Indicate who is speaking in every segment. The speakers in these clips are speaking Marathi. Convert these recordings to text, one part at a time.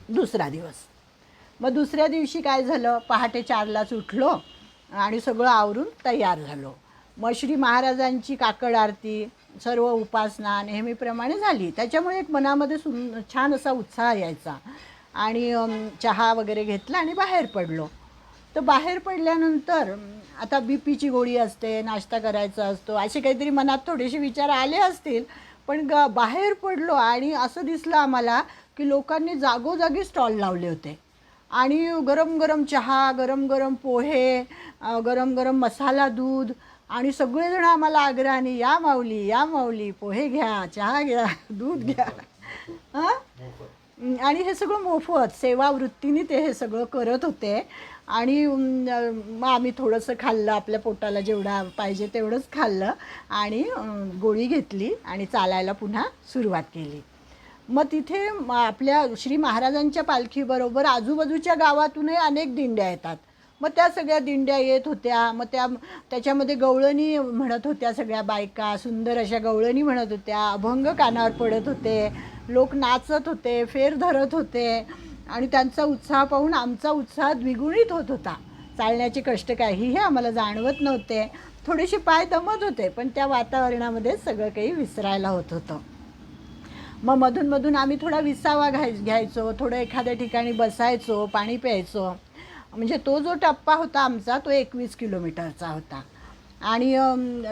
Speaker 1: दुसरा दिवस. मग दुसऱ्या दिवशी काय झालं, पहाटे 4लाच उठलो आणि सगळं आवरून तयार झालो. मग श्री महाराजांची काकड आरती, सर्व उपासना नेहमीप्रमाणे झाली. त्याच्यामुळे एक मनामध्ये छान असा उत्साह यायचा. आणि चहा वगैरे घेतला आणि बाहेर पडलो. तर बाहेर पडल्यानंतर आता बीपीची गोळी असते, नाश्ता करायचा असतो, असे काहीतरी मनात थोडेसे विचार आले असतील. पण बाहेर पडलो आणि असं दिसलं आम्हाला की लोकांनी जागोजागी स्टॉल लावले होते आणि गरम गरम चहा, गरम गरम पोहे, गरम गरम मसाला दूध आणि सगळेजण आम्हाला आग्रहाने, या माऊली, या माऊली, पोहे घ्या, चहा घ्या, दूध घ्या. हां, आणि हे सगळं मोफत सेवावृत्तीने ते हे सगळं करत होते. आणि मग आम्ही थोडंसं खाल्लं, आपल्या पोटाला जेवढा पाहिजे तेवढंच खाल्लं आणि गोळी घेतली आणि चालायला पुन्हा सुरुवात केली. मग तिथे आपल्या श्री महाराजांच्या पालखीबरोबर आजूबाजूच्या गावातूनही अनेक दिंड्या येतात. मग त्या सगळ्या दिंड्या येत होत्या. मग त्याच्यामध्ये गवळणी म्हणत होत्या, सगळ्या बायका सुंदर अशा गवळणी म्हणत होत्या, अभंग कानावर पडत होते, लोक नाचत होते, फेर धरत होते आणि त्यांचा उत्साह पाहून आमचा उत्साह द्विगुणित होत होता. चालण्याचे कष्ट काहीही आम्हाला जाणवत नव्हते. थोडेसे पाय दमत होते, पण त्या वातावरणामध्ये सगळं काही विसरायला होत होतं. मग मधून आम्ही थोडा विसावा घ्यायचो, थोडं एखाद्या ठिकाणी बसायचो, पाणी प्यायचो. म्हणजे तो जो टप्पा होता आमचा तो 21 किलोमीटरचा होता. आणि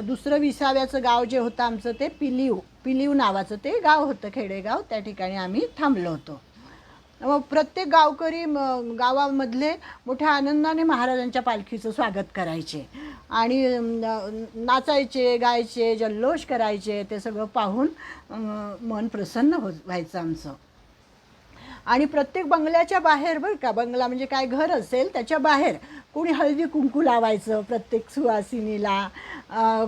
Speaker 1: दुसरं विसाव्याचं गाव जे होतं आमचं ते पिलीव नावाचं ते गाव होतं, खेडेगाव. त्या ठिकाणी आम्ही थांबलो होतो. मग प्रत्येक गावकरी गावामधले मोठ्या आनंदाने महाराजांच्या पालखीचं स्वागत करायचे आणि नाचायचे, गायचे, जल्लोष करायचे. ते सगळं पाहून मन प्रसन्न व्हायचं आमचं. आणि प्रत्येक बंगल्याच्या बाहेर, बरं का, बंगला म्हणजे काय, घर असेल त्याच्या बाहेर कोणी हळदी कुंकू लावायचं प्रत्येक सुवासिनीला,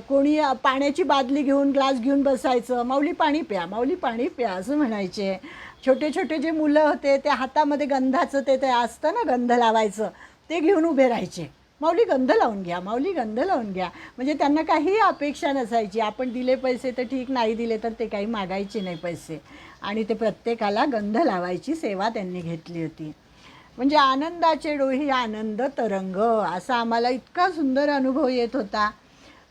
Speaker 1: कोणी पाण्याची बादली घेऊन, ग्लास घेऊन बसायचं, माऊली पाणी प्या, माऊली पाणी प्या असं म्हणायचे. छोटे छोटे जे मुलं होते ते हातामध्ये गंधाचं ते असतं ना, गंध लावायचं, ते घेऊन उभे राहायचे, माऊली गंध लावून घ्या, माऊली गंध लावून घ्या. म्हणजे त्यांना काहीही अपेक्षा नसायची. आपण दिले पैसे तर ठीक, नाही दिले तर ते काही मागायचे नाही पैसे. आणि ते प्रत्येकाला गंध लावायची सेवा त्यांनी घेतली होती. म्हणजे आनंदाचे डोही आनंद तरंग असा आम्हाला इतका सुंदर अनुभव येत होता.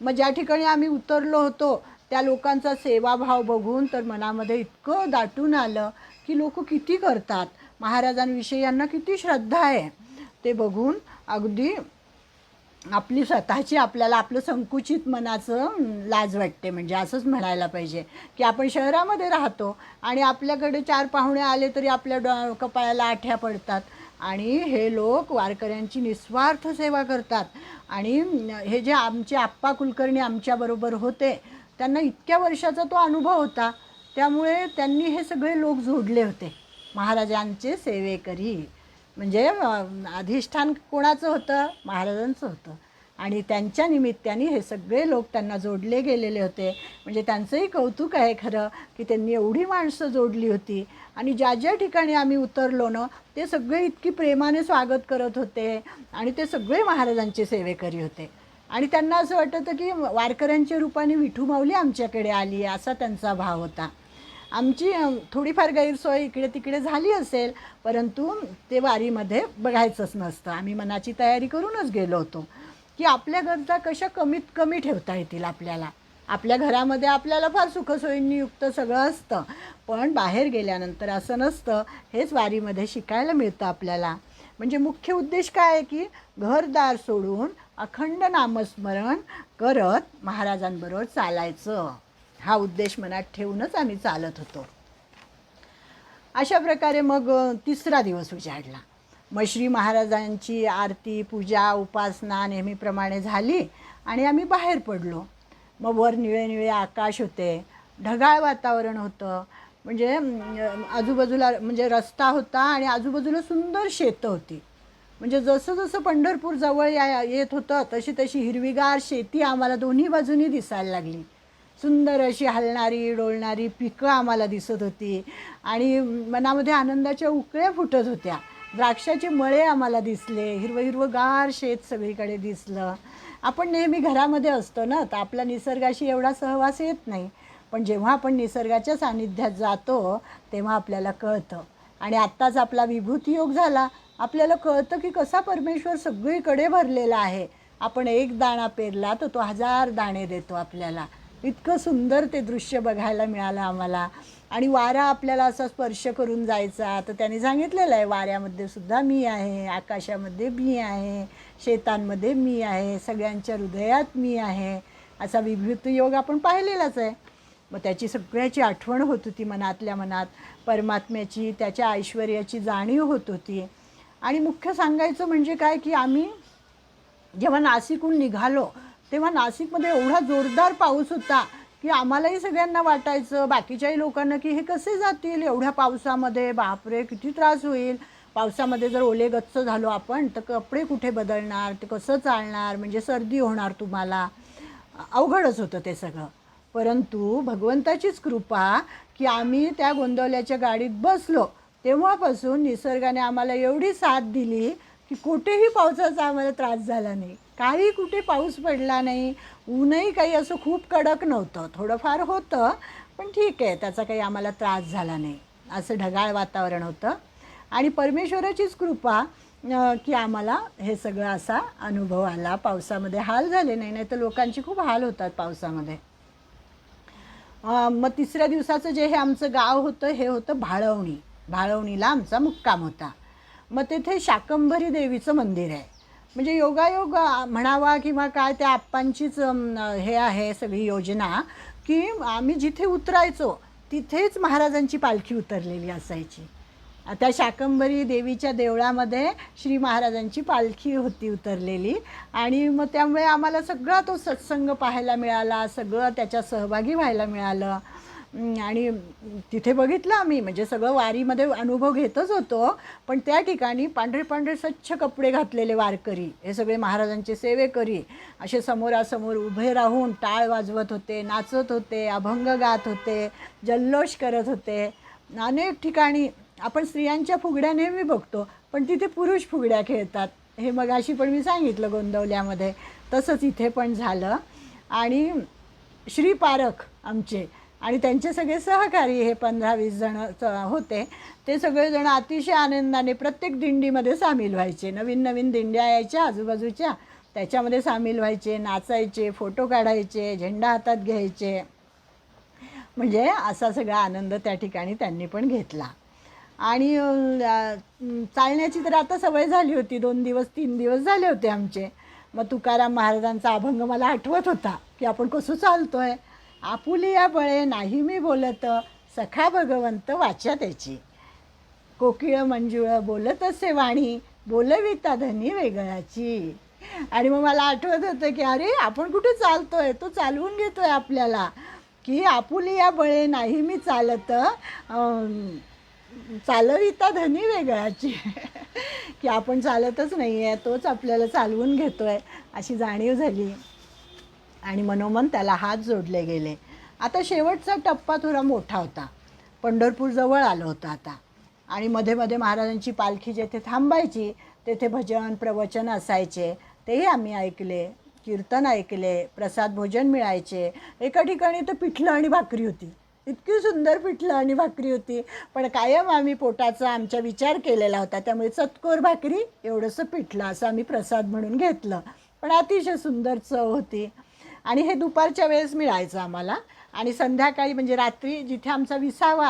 Speaker 1: मग ज्या ठिकाणी आम्ही उतरलो होतो त्या लोकांचा सेवाभाव बघून तर मनामध्ये इतकं दाटून आलं की लोक किती करतात, महाराजांविषयी यांना किती श्रद्धा आहे. ते बघून अगदी आपली स्वतःची, आपल्याला आपलं संकुचित मनाचं लाज वाटते. म्हणजे असंच म्हणायला पाहिजे की आपण शहरामध्ये राहतो आणि आपल्याकडे 4 पाहुणे आले तरी आपल्या कपाळाला आठ्या पडतात. आणि हे लोक वारकऱ्यांची निस्वार्थ सेवा करतात. आणि हे जे आमचे आप्पा कुलकर्णी आमच्याबरोबर होते त्यांना इतक्या वर्षाचा तो अनुभव होता. त्यामुळे त्यांनी हे सगळे लोक जोडले होते महाराजांचे सेवेकरी. म्हणजे अधिष्ठान कोणाचं होतं, महाराजांचं होतं. आणि त्यांच्या निमित्ताने हे सगळे लोक त्यांना जोडले गेलेले होते. म्हणजे त्यांचंही कौतुक आहे खरं की त्यांनी एवढी माणसं जोडली होती. आणि ज्या ज्या ठिकाणी आम्ही उतरलो ना ते सगळे इतकी प्रेमाने स्वागत करत होते आणि ते सगळे महाराजांचे सेवेकरी होते. आणि त्यांना असं वाटतं की वारकऱ्यांच्या रूपाने विठू माऊली आमच्याकडे आली असा त्यांचा भाव होता. आमची थोडीफार गैरसोय इकडे तिकडे झाली असेल, परंतु ते वारीमध्ये बघायचंच नसतं. आम्ही मनाची तयारी करूनच गेलो होतो की आपल्या गरजा कशा कमीत कमी ठेवता येतील आपल्याला. आपल्या घरामध्ये आपल्याला फार सुखसोयींनी युक्त सगळं असतं, पण बाहेर गेल्यानंतर असं नसतं. हेच वारीमध्ये शिकायला मिळतं आपल्याला. म्हणजे मुख्य उद्देश काय आहे की घरदार सोडून अखंड नामस्मरण करत महाराजांबरोबर चालायचं. हा उद्देश मनात ठेवूनच आम्ही चालत होतो. अशा प्रकारे मग तिसरा दिवस उजाडला. मग श्री महाराजांची आरती, पूजा, उपासना नेहमीप्रमाणे झाली आणि आम्ही बाहेर पडलो. मग वर निळे निळे आकाश होते, ढगाळ वातावरण होतं. म्हणजे आजूबाजूला म्हणजे रस्ता होता आणि आजूबाजूला सुंदर शेतं होती. म्हणजे जसं जसं पंढरपूर जवळ येत होतं तशी तशी हिरवीगार शेती आम्हाला दोन्ही बाजूनी दिसायला लागली. सुंदर अशी हलणारी डोलणारी पिकं आम्हाला दिसत होती आणि मनामध्ये आनंदाच्या उकळ्या फुटत होत्या. द्राक्षाचे मळे आम्हाला दिसले, हिरवं हिरवंगार शेत सगळीकडे दिसलं. आपण नेहमी घरामध्ये असतो ना, तर आपला निसर्गाशी एवढा सहवास येत नाही. पण जेव्हा आपण निसर्गाच्या सानिध्यात जातो तेव्हा आपल्याला कळतं आणि आत्ताच आपला विभूती योग झाला. आपल्याला कळतं की कसा परमेश्वर सगळीकडे भरलेला आहे. आपण एक दाणा पेरला तर तो 1000 दाणे देतो आपल्याला. इतकं सुंदर ते दृश्य बघायला मिळालं आम्हाला. आणि वारा आपल्याला असा स्पर्श करून जायचा. तर त्यांनी सांगितलेलं आहे, वाऱ्यामध्ये सुद्धा मी आहे, आकाशामध्ये मी आहे, शेतांमध्ये मी आहे, सगळ्यांच्या हृदयात मी आहे. असा विभूती योग आपण पाहिलेलाच आहे. मग त्याची सगळ्याची आठवण होत होती मनातल्या मनात. परमात्म्याची, त्याच्या ऐश्वर्याची जाणीव होत होती. आणि मुख्य सांगायचं म्हणजे काय की आम्ही जेव्हा नाशिकहून निघालो तेव्हा नाशिकमध्ये एवढा जोरदार पाऊस होता की आम्हालाही सगळ्यांना वाटायचं, बाकीच्याही लोकांना, की हे कसे जातील एवढ्या पावसामध्ये, बापरे किती त्रास होईल. पावसामध्ये जर ओले गच्च झालो आपण तर कपडे कुठे बदलणार, ते कसं चालणार, म्हणजे सर्दी होणार तुम्हाला. अवघडच होतं ते सगळं. परंतु भगवंताचीच कृपा की आम्ही त्या गोंदवल्याच्या गाडीत बसलो तेव्हापासून निसर्गाने आम्हाला एवढी साथ दिली की कुठेही पावसाचा आम्हाला त्रास झाला नाही. काही कुठे पाऊस पडला नाही. ऊनही काही असं खूप कडक नव्हतं, थोडंफार होतं, पण ठीक आहे, त्याचा काही आम्हाला त्रास झाला नाही. असं ढगाळ वातावरण होतं. आणि परमेश्वराचीच कृपा की आम्हाला हे सगळं असा अनुभव आला. पावसामध्ये हाल झाले नाही, नाही तर लोकांचे खूप हाल होतात पावसामध्ये. मग तिसऱ्या दिवसाचं जे हे आमचं गाव होतं हे होतं भाळवणी. भाळवणीला आमचा मुक्काम होता. मग तिथे शाकंभरी देवीचं मंदिर आहे. म्हणजे योगायोग म्हणावा किंवा काय, त्या आप्पांचीच हे आहे सगळी योजना की आम्ही जिथे उतरायचो तिथेच महाराजांची पालखी उतरलेली असायची. त्या शाकंभरी देवीच्या देवळामध्ये श्री महाराजांची पालखी होती उतरलेली. आणि मग त्यामुळे आम्हाला सगळा तो सत्संग पाहायला मिळाला, सगळं त्याच्यात सहभागी व्हायला मिळालं. आणि तिथे बघितलं आम्ही, म्हणजे सगळं वारीमध्ये अनुभव घेतच होतो, पण त्या ठिकाणी पांढरे पांढरे स्वच्छ कपडे घातलेले वारकरी, हे सगळे महाराजांचे सेवेकरी, असे समोरासमोर उभे राहून टाळ वाजवत होते, नाचत होते, अभंग गात होते, जल्लोष करत होते. अनेक ठिकाणी आपण स्त्रियांच्या फुगड्या नेहमी बघतो, पण तिथे पुरुष फुगड्या खेळतात. हे मगाशी पण मी सांगितलं गोंदवल्यामध्ये, तसंच इथे पण झालं. आणि श्रीपारख आमचे आणि त्यांचे सगळे सहकारी, हे 15-20 जण होते, ते सगळेजण अतिशय आनंदाने प्रत्येक दिंडीमध्ये सामील व्हायचे. नवीन नवीन दिंड्या यायच्या आजूबाजूच्या, त्याच्यामध्ये सामील व्हायचे, नाचायचे, फोटो काढायचे, झेंडा हातात घ्यायचे. म्हणजे असा सगळा आनंद त्या ठिकाणी त्यांनी पण घेतला. आणि चालण्याची तर आता सवय झाली होती. 2 दिवस 3 दिवस झाले होते आमचे. मग तुकाराम महाराजांचा अभंग मला आठवत होता की आपण कसं चालतो आहे. आपुलिया बळे नाही मी बोलत, सखा भगवंत वाचा त्याची, कोकिळ मंजुळ बोलत असे वाणी, बोलविता धनी वेगळाची. आणि मग मला आठवत होतं की अरे आपण कुठे चालतोय, तो चालवून घेतोय आपल्याला, की आपुलिया बळे नाही मी चालत, चालविता धनी वेगळाची. की आपण चालतच नाही आहे, तोच आपल्याला चालवून घेतो आहे, अशी जाणीव झाली. आणि मनोमन त्याला हात जोडले गेले. आता शेवटचा टप्पा थोडा मोठा होता. पंढरपूर जवळ आलं होतं आता. आणि मध्ये मध्ये महाराजांची पालखी जेथे थांबायची तेथे भजन प्रवचन असायचे, तेही आम्ही ऐकले, कीर्तन ऐकले, प्रसाद भोजन मिळायचे. एका ठिकाणी तर पिठलं आणि भाकरी होती, इतकी सुंदर पिठलं आणि भाकरी होती. पण कायम आम्ही पोटाचा आमचा विचार केलेला होता, त्यामुळे चतकोर भाकरी एवढंसं पिठलं असं आम्ही प्रसाद म्हणून घेतलं. पण अतिशय सुंदर चव होती. आणि हे दुपारच्या वेळेस मिळायचं आम्हाला. आणि संध्याकाळी म्हणजे रात्री जिथे आमचा विसावा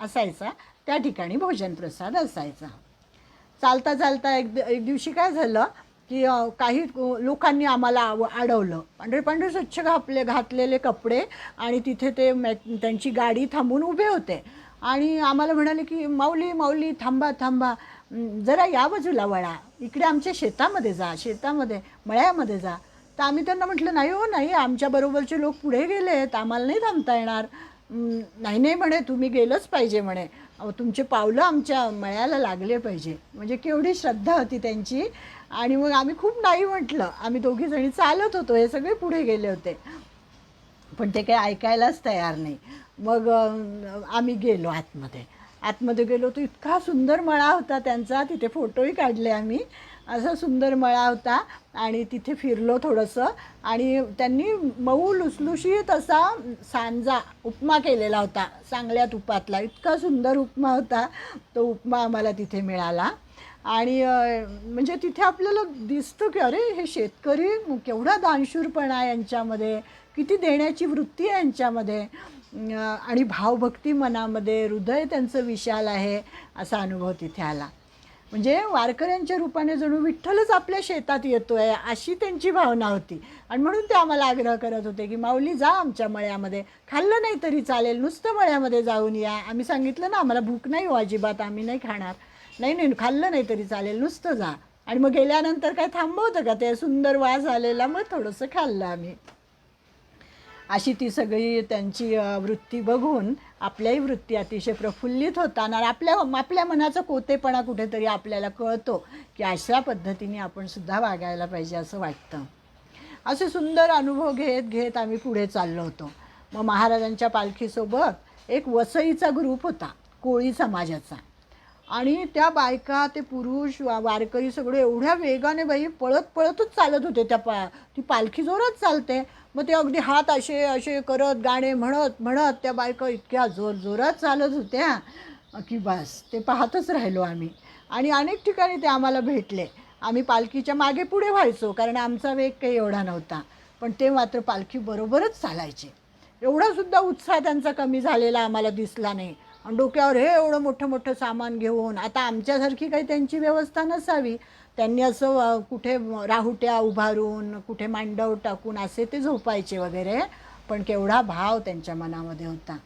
Speaker 1: असायचा त्या ठिकाणी भोजन प्रसाद असायचा. चालता चालता एक दिवशी काय झालं की काही लोकांनी आम्हाला अडवलं. पांढरे पांढरे स्वच्छ घातलेले कपडे, आणि तिथे ते त्यांची गाडी थांबून उभे होते. आणि आम्हाला म्हणाले की माऊली माऊली थांबा थांबा, जरा या बाजूला वळा, इकडे आमच्या शेतामध्ये जा, शेतामध्ये मळ्यामध्ये जा. तर आम्ही त्यांना म्हटलं नाही हो नाही, आमच्याबरोबरचे लोक पुढे गेले आहेत, आम्हाला नाही थांबता येणार. नाही नाही म्हणे, तुम्ही गेलंच पाहिजे म्हणे, तुमचे पावलं आमच्या मळ्याला लागले पाहिजे. म्हणजे केवढी श्रद्धा होती त्यांची. आणि मग आम्ही खूप नाही म्हटलं. आम्ही दोघीजणी चालत होतो, हे सगळे पुढे गेले होते, पण ते काही ऐकायलाच तयार नाही. मग आम्ही गेलो आतमध्ये. आतमध्ये गेलो तर इतका सुंदर मळा होता त्यांचा, तिथे फोटोही काढले आम्ही. असा सुंदर मळा होता आणि तिथे फिरलो थोडंसं. आणि त्यांनी मऊ लुसलुशीत असा सांजा उपमा केलेला होता, चांगल्या तुपातला. इतका सुंदर उपमा होता, तो उपमा आम्हाला तिथे मिळाला. आणि म्हणजे तिथे आपल्याला दिसतं की अरे हे शेतकरी केवढा दानशूरपणा आहे यांच्यामध्ये, किती देण्याची वृत्ती आहे यांच्यामध्ये, आणि भावभक्ती मनामध्ये, हृदय त्यांचं विशाल आहे, असा अनुभव तिथे आला. म्हणजे वारकऱ्यांच्या रूपाने जणू विठ्ठलच आपल्या शेतात येतो आहे अशी त्यांची भावना होती. आणि म्हणून ते आम्हाला आग्रह करत होते की माऊली जा आमच्या मळ्यामध्ये, खाल्लं नाही तरी चालेल, नुसतं मळ्यामध्ये जाऊन या. आम्ही सांगितलं ना आम्हाला भूक नाही हो अजिबात, आम्ही नाही खाणार. नाही नाही खाल्लं नाही तरी चालेल, नुसतं जा. आणि मग गेल्यानंतर काय थांबवतं का, ते सुंदर वास आलेला, मग थोडंसं खाल्लं आम्ही. अशी ती सगळी त्यांची वृत्ती बघून आपल्याही वृत्ती अतिशय प्रफुल्लित होताना आपल्या मनाचा कोतेपणा कुठेतरी आपल्याला कळतो की अशा पद्धतीने आपण सुद्धा वागायला पाहिजे असं वाटतं. असे सुंदर अनुभव घेत घेत आम्ही पुढे चाललो होतो. मग महाराजांच्या पालखीसोबत एक वसईचा ग्रुप होता, कोळी समाजाचा. आणि त्या बायका, ते पुरुष वारकरी सगळे एवढ्या वेगाने बाई पळत पळतच चालत होते. ती पालखी जोरात चालते, मग ते अगदी हात असे असे करत गाणे म्हणत म्हणत त्या बायका इतक्या जोरात चालत होत्या की बस ते पाहतच राहिलो आम्ही. आणि अनेक ठिकाणी ते आम्हाला भेटले. आम्ही पालखीच्या मागे पुढे व्हायचो कारण आमचा वेग काही एवढा नव्हता, पण ते मात्र पालखी बरोबरच चालायचे. एवढासुद्धा उत्साह त्यांचा कमी झालेला आम्हाला दिसला नाही. आणि डोक्यावर हे एवढं मोठं मोठं सामान घेऊन, आता आमच्यासारखी काही त्यांची व्यवस्था नसावी, त्यांनी असं कुठे राहुट्या उभारून, कुठे मांडव टाकून असे ते झोपायचे वगैरे, पण केवढा भाव त्यांच्या मनामध्ये होता.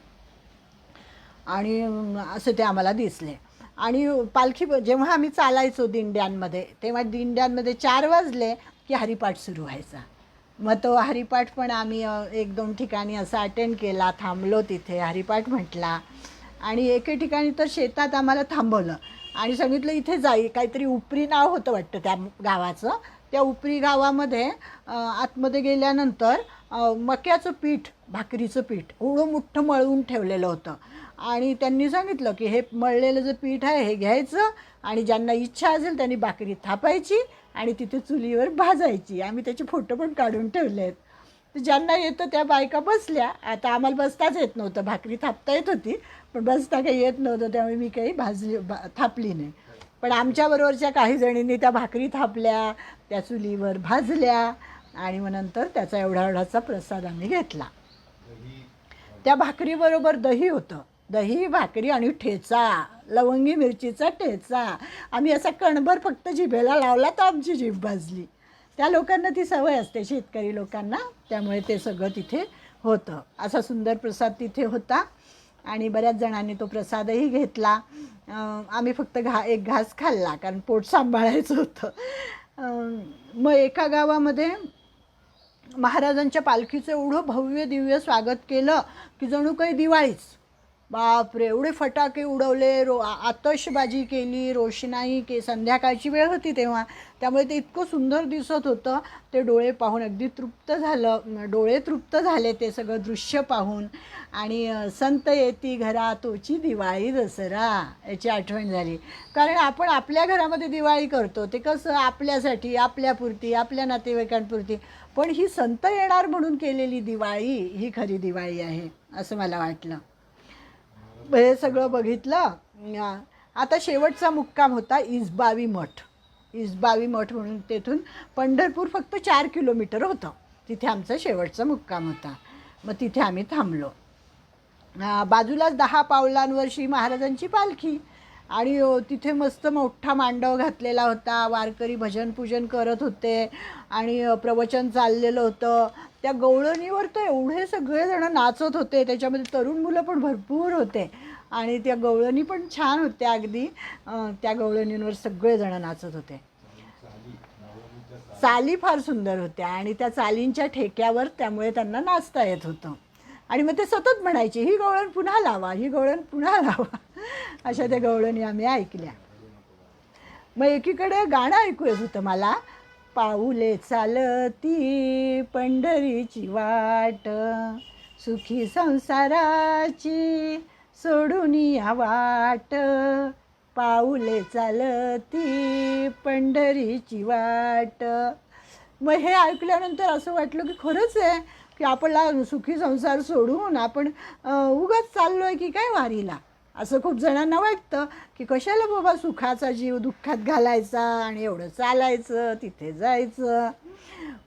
Speaker 1: आणि असं ते आम्हाला दिसले. आणि पालखी जेव्हा आम्ही चालायचो दिंड्यांमध्ये, तेव्हा दिंड्यांमध्ये 4 वाजले की हरिपाठ सुरू व्हायचा. मग तो हरिपाठ पण आम्ही 1-2 ठिकाणी असा अटेंड केला, थांबलो तिथे, हरिपाठ म्हटला. आणि एके ठिकाणी तर शेतात आम्हाला थांबवलं आणि सांगितलं इथे जाई, काहीतरी उपरी नाव होतं वाटतं त्या गावाचं. त्या उपरी गावामध्ये आतमध्ये गेल्यानंतर मक्याचं पीठ, भाकरीचं पीठ एवढं मोठं मळून ठेवलेलं होतं. आणि त्यांनी सांगितलं की हे मळलेलं जे पीठ आहे हे घ्यायचं आणि ज्यांना इच्छा असेल त्यांनी भाकरी थापायची आणि तिथे चुलीवर भाजायची. आम्ही त्याचे फोटो पण काढून ठेवले आहेत. तर ज्यांना येतं त्या बायका बसल्या. आता आम्हाला बसताच येत नव्हतं, भाकरी थापता येत होती पण बसता काही येत नव्हतं, त्यामुळे मी काही थापली नाही. पण आमच्याबरोबरच्या काही जणींनी त्या भाकरी थापल्या, त्या चुलीवर भाजल्या आणि मग नंतर त्याचा एवढाचा प्रसाद आम्ही घेतला. त्या भाकरीबरोबर दही होतं, दही, भाकरी आणि ठेचा, लवंगी मिरचीचा ठेचा. आम्ही असा कणभर फक्त जिभेला लावला तर आमची जीभ भाजली. त्या लोकांना ती सवय असते, शेतकरी लोकांना, त्यामुळे ते सगळं तिथे होतं. असा सुंदर प्रसाद तिथे होता आणि बऱ्याच जणांनी तो प्रसादही घेतला. आम्ही फक्त एक घास खाल्ला कारण पोट सांभाळायचं होतं. मग एका गावामध्ये महाराजांच्या पालखीचं एवढं भव्य दिव्य स्वागत केलं की जणू काही दिवाळीच. बापरे, एवढे फटाके उडवले, आतषबाजी केली, रोषणाई संध्याकाळची वेळ होती तेव्हा, त्यामुळे ते इतकं सुंदर दिसत होतं. ते डोळे पाहून अगदी डोळे तृप्त झाले ते सगळं दृश्य पाहून. आणि संत येती घरा तोची दिवाळी दसरा याची आठवण झाली. कारण आपण आपल्या घरामध्ये दिवाळी करतो ते कसं आपल्यासाठी, आपल्यापुरती, आपल्या नातेवाईकांपुरती, पण ही संत येणार म्हणून केलेली दिवाळी ही खरी दिवाळी आहे असं मला वाटलं. हे सगळं बघितलं. आता शेवटचा मुक्काम होता इसबावी मठ. इसबावी मठ म्हणून तेथून पंढरपूर फक्त 4 किलोमीटर होतं. तिथे आमचा शेवटचा मुक्काम होता. मग तिथे आम्ही थांबलो. बाजूलाच 10 पावलांवर श्री महाराजांची पालखी आणि तिथे मस्त मोठा मांडव घातलेला होता. वारकरी भजन पूजन करत होते आणि प्रवचन चाललेलं होतं. त्या गवळणीवर तर एवढे सगळेजण नाचत होते, त्याच्यामध्ये तरुण मुलं पण भरपूर होते आणि त्या गवळणी पण छान होत्या अगदी. त्या गवळणींवर सगळेजण नाचत होते. चाली फार सुंदर होत्या आणि त्या चालींच्या ठेक्यावर त्यामुळे त्यांना नाचता येत होतं. आणि मग ते सतत म्हणायचे ही गवळण पुन्हा लावा, ही गवळण पुन्हा लावा. अशा त्या गवळणी आम्ही ऐकल्या. मग एकीकडे गाणं ऐकू येत होतं मला, पाऊले चालती पंढरीची वाट, सुखी संसाराची सोडून या वाट, पाऊले चालती पंढरीची वाट. मग हे ऐकल्यानंतर असं वाटलं की खरंच आहे की आपला सुखी संसार सोडून आपण उगाच चाललो आहे की काय वारीला. असं खूप जणांना वाटतं की कशाला बाबा सुखाचा जीव दुःखात घालायचा आणि एवढं चालायचं तिथे जायचं.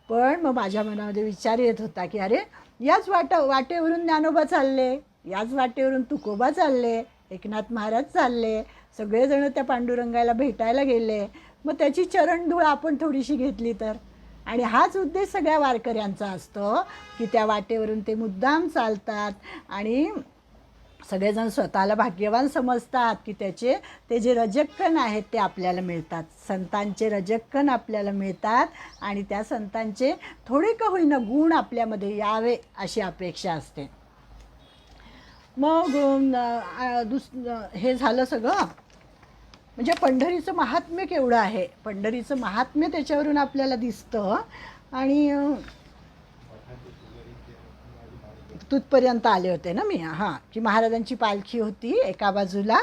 Speaker 1: पण मग माझ्या मनामध्ये विचार येत होता की अरे याच वाटेवरून ज्ञानोबा चालले, याच वाटेवरून तुकोबा चालले, एकनाथ महाराज चालले, सगळेजण त्या पांडुरंगाला भेटायला गेले. मग त्याची चरणधूळ आपण थोडीशी घेतली तर. आणि हाच उद्देश सगळ्या वारकऱ्यांचा असतो की त्या वाटेवरून ते मुद्दाम चालतात आणि सगळेजण स्वतःला भाग्यवान समजतात की ते जे रजक्कन आहेत ते आपल्याला मिळतात. संतांचे रजक्कन आपल्याला मिळतात आणि त्या संतांचे थोडे का होईना गुण आपल्यामध्ये यावे अशी अपेक्षा असते. मग हे झालं सगळं. म्हणजे पंढरीचं महात्म्य केवढं आहे, पंढरीचं महात्म्य त्याच्यावरून आपल्याला दिसतं. आणि तिथपर्यंत आले होते ना मी, हां, की महाराजांची पालखी होती एका बाजूला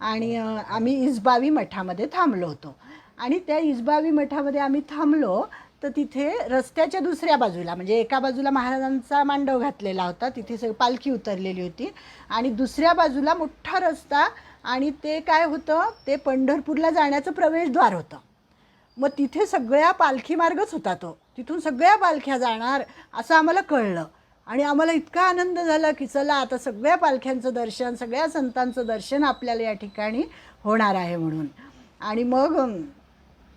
Speaker 1: आणि आम्ही इसबावी मठामध्ये थांबलो होतो. आणि त्या इसबावी मठामध्ये आम्ही थांबलो तर तिथे रस्त्याच्या दुसऱ्या बाजूला, म्हणजे एका बाजूला महाराजांचा मांडव घातलेला होता, तिथे सगळी पालखी उतरलेली होती आणि दुसऱ्या बाजूला मोठा रस्ता आणि ते काय होतं, ते पंढरपूरला जाण्याचं प्रवेशद्वार होतं. मग तिथे सगळ्या पालखी मार्गच होता तो, तिथून सगळ्या पालख्या जाणार असं आम्हाला कळलं. आणि आम्हाला इतका आनंद झाला की चला आता सगळ्या पालख्यांचं दर्शन, सगळ्या संतांचं दर्शन आपल्याला या ठिकाणी होणार आहे म्हणून. आणि मग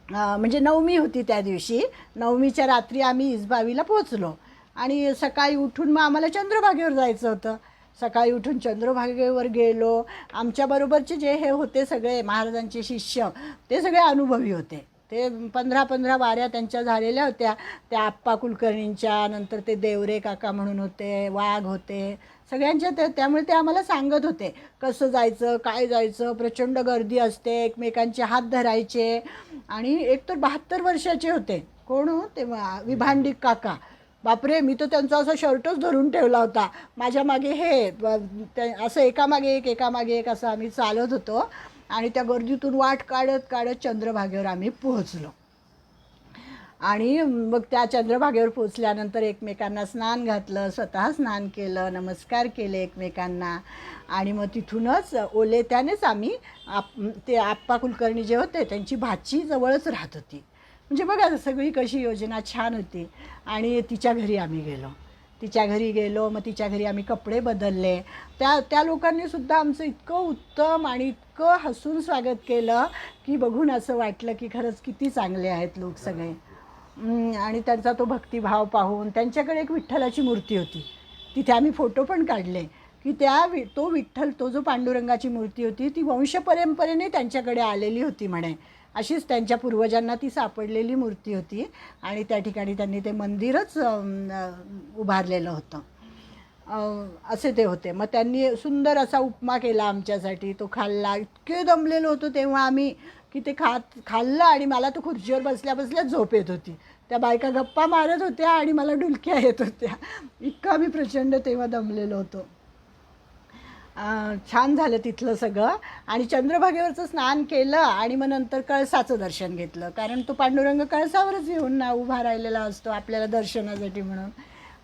Speaker 1: म्हणजे नवमी होती त्या दिवशी, नवमीच्या रात्री आम्ही इसबावीला पोचलो आणि सकाळी उठून मग आम्हाला चंद्रभागेवर जायचं होतं. सकाळी उठून चंद्रभागेवर गेलो. आमच्याबरोबरचे जे हे होते सगळे महाराजांचे शिष्य ते सगळे अनुभवी होते. ते 15 वाऱ्या त्यांच्या झालेल्या होत्या, त्या आप्पा कुलकर्णींच्या, नंतर ते देवरे काका म्हणून होते, वाघ होते, सगळ्यांच्या त्यामुळे ते आम्हाला सांगत होते कसं जायचं काय जायचं. प्रचंड गर्दी असते, एकमेकांचे हात धरायचे. आणि एक तर 72 वर्षाचे होते. कोण हो ते विभांडिक काका, बापरे, मी तर त्यांचा असा शर्टच धरून ठेवला होता. माझ्या मागे हे असं एकामागे एक असं आम्ही चालत होतो आणि त्या गर्दीतून वाट काढत काढत चंद्रभागेवर आम्ही पोहोचलो. आणि मग त्या चंद्रभागेवर पोचल्यानंतर एकमेकांना स्नान घातलं, स्वतः स्नान केलं, नमस्कार केले एकमेकांना. आणि मग तिथूनच ओले त्यानेच आम्ही ते आप्पा कुलकर्णी जे होते त्यांची भाची जवळच राहत होती. म्हणजे बघा सगळी कशी योजना छान होती. आणि तिच्या घरी आम्ही गेलो, मग तिच्या घरी आम्ही कपडे बदलले. त्या लोकांनीसुद्धा आमचं इतकं उत्तम आणि इतकं हसून स्वागत केलं की बघून असं वाटलं की खरंच किती चांगले आहेत लोक सगळे. आणि त्यांचा तो भक्तिभाव पाहून, त्यांच्याकडे एक विठ्ठलाची मूर्ती होती, तिथे आम्ही फोटो पण काढले की तो विठ्ठल, तो जो पांडुरंगाची मूर्ती होती ती वंशपरंपरेने त्यांच्याकडे आलेली होती म्हणे. अशीच त्यांच्या पूर्वजांना ती सापडलेली मूर्ती होती आणि त्या ठिकाणी त्यांनी ते मंदिरच उभारलेलं होतं. असे ते होते. मग त्यांनी सुंदर असा उपमा केला आमच्यासाठी, तो खाल्ला. इतके दमलेलो होतो तेव्हा आम्ही की ते खाल्लं आणि मला तो खुर्चीवर बसल्या बसल्या झोप येत होती. त्या बायका गप्पा मारत होत्या आणि मला डुलक्या येत होत्या, इतकं आम्ही प्रचंड तेव्हा दमलेलो होतो. छान झालं तिथलं सगळं. आणि चंद्रभागेवरचं स्नान केलं आणि मग नंतर कळसाचं दर्शन घेतलं, कारण तो पांडुरंग कळसावरच येऊन उभा राहिलेला असतो आपल्याला दर्शनासाठी म्हणून.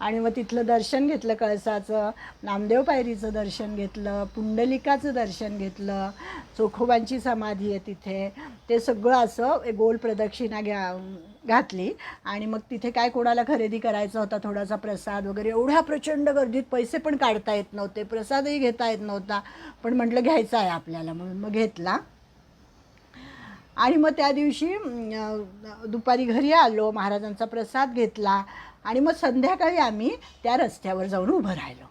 Speaker 1: आणि मग तिथलं दर्शन घेतलं कळसाचं, नामदेव पायरीचं दर्शन घेतलं, पुंडलिकाचं दर्शन घेतलं, चोखोबांची समाधी आहे तिथे. ते सगळं असं गोल प्रदक्षिणा घातली. आणि मग तिथे काय कोणाला खरेदी करायचा होता थोडासा प्रसाद वगैरे, एवढ्या प्रचंड गर्दीत पैसे पण काढता येत नव्हते, प्रसादही घेता येत नव्हता, पण म्हटलं घ्यायचा आहे आपल्याला म्हणून मग घेतला. आणि मग त्या दिवशी दुपारी घरी आलो, महाराजांचा प्रसाद घेतला आणि मग संध्याकाळी आम्ही त्या रस्त्यावर जाऊन उभं राहिलो,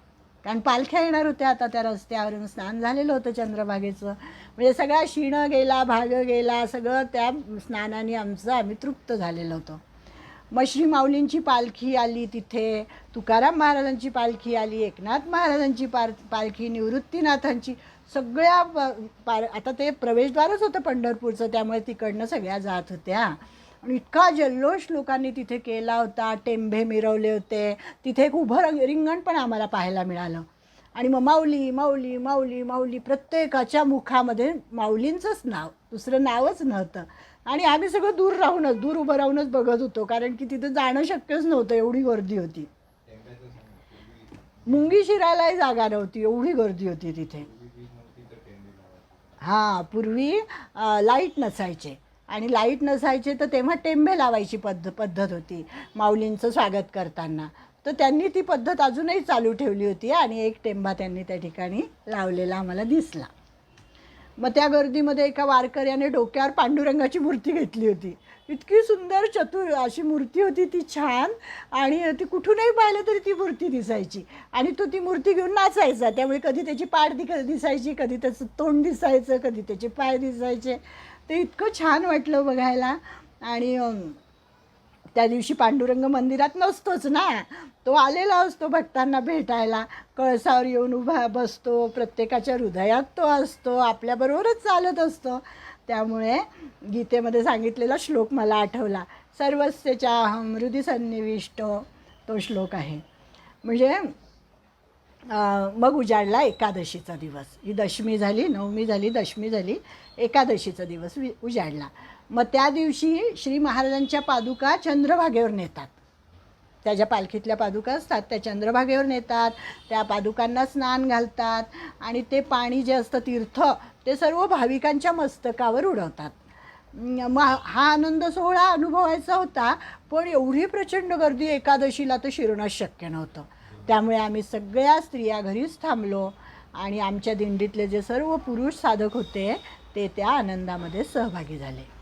Speaker 1: कारण पालख्या येणार होत्या आता त्या रस्त्यावरून. स्नान झालेलं होतं चंद्रभागेचं, म्हणजे सगळा शिणं गेला, भाग गेला, सगळं त्या स्नानाने आम्ही तृप्त झालेलो होतो. मग श्री माऊलींची पालखी आली तिथे, तुकाराम महाराजांची पालखी आली, एकनाथ महाराजांची पालखी, निवृत्तीनाथांची, सगळ्या आता ते प्रवेशद्वारच होतं पंढरपूरचं, त्यामुळे तिकडनं सगळ्या जात होत्या. आणि इतका जल्लोष लोकांनी तिथे केला होता, टेंभे मिरवले होते. तिथे एक उभं रिंगण पण आम्हाला पाहायला मिळालं. आणि मग माऊली माऊली माऊली माऊली प्रत्येकाच्या मुखामध्ये माऊलींचंच नाव, दुसरं नावच नव्हतं. आणि आम्ही सगळं दूर उभं राहूनच बघत होतो, कारण की तिथं जाणं शक्यच नव्हतं, एवढी गर्दी होती. मुंगी शिरायलाही जागा नव्हती, एवढी गर्दी होती तिथे. हां, पूर्वी लाईट नसायचे, आणि लाईट नसायचे तर तेव्हा टेंबे लावायची पद्धत होती माऊलींचं स्वागत करताना. तर त्यांनी ती पद्धत अजूनही चालू ठेवली होती, आणि एक टेंबा त्यांनी त्या ठिकाणी लावलेला आम्हाला दिसला. मग त्या गर्दीमध्ये एका वारकऱ्याने डोक्यावर पांडुरंगाची मूर्ती घेतली होती. इतकी सुंदर चतुर अशी मूर्ती होती ती, छान. आणि ती कुठूनही पाहिलं तरी ती मूर्ती दिसायची, आणि तो ती मूर्ती घेऊन नाचायचा. त्यामुळे कधी त्याची पाठ दिसायची, कधी त्याचं तोंड दिसायचं, कधी त्याचे पाय दिसायचे. ते इतकं छान वाटलं बघायला. आणि त्या दिवशी पांडुरंग मंदिरात नसतोच ना, तो आलेला असतो भक्तांना भेटायला, कळसावर येऊन उभा बसतो, प्रत्येकाच्या हृदयात तो असतो, आपल्याबरोबरच चालत असतो. त्यामुळे गीतेमध्ये सांगितलेला श्लोक मला आठवला, सर्वस्य चाहं हृदि सन्निविष्ट, तो श्लोक आहे. म्हणजे मग उजाडला एकादशीचा दिवस. ही दशमी झाली, नवमी झाली, दशमी झाली, एकादशीचा दिवस उजाडला. मग त्या दिवशी श्री महाराजांच्या पादुका चंद्रभागेवर नेतात. त्या ज्या पालखीतल्या पादुका असतात त्या चंद्रभागेवर नेतात, त्या पादुकांना स्नान घालतात, आणि ते पाणी जे असतं तीर्थ ते सर्व भाविकांच्या मस्तकावर उडवतात. मग हा आनंद सोहळा अनुभवायचा होता, पण एवढी प्रचंड गर्दी एकादशीला तर शिरणंच शक्य नव्हतं. त्यामुळे आम्ही सगळ्या स्त्रिया घरीच थांबलो, आणि आमच्या दिंडीतले जे सर्व पुरुष साधक होते ते त्या आनंदामध्ये सहभागी झाले.